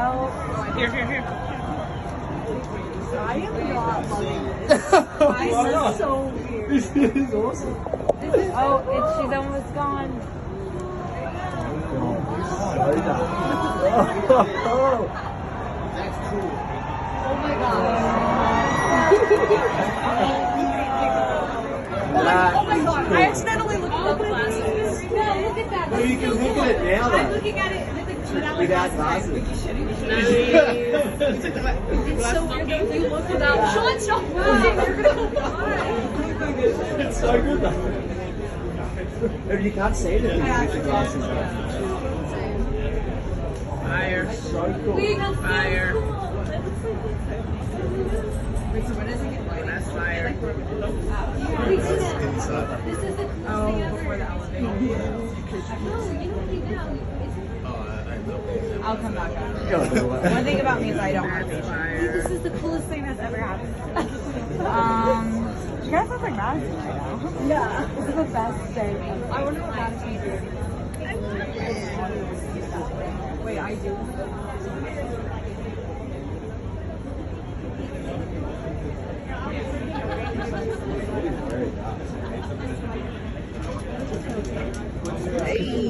Well, Here. I am not loving this. Why is this so weird? This is awesome. She's almost gone. That's cool. Oh my god. Oh my god. I accidentally looked at the glasses. No, look at that. Well, you can look at it now, though. I'm looking at it Without glasses. Nice. It's so weird that you look without. Sean, stop moving. You're gonna die. It's so good, though. But you can't see it with the glasses, though. Fire. So cool. Fire. Wait, so when does it get light? That's fire. This is the Before the elevator. I'll come back out. Go, go, go. One thing about me is I don't have That's patience. fire. This is the coolest thing that's ever happened. You guys look like Madison right now. Yeah. This is the best day. I wonder what Madison's doing. Wait, I do. Very dark. Hey.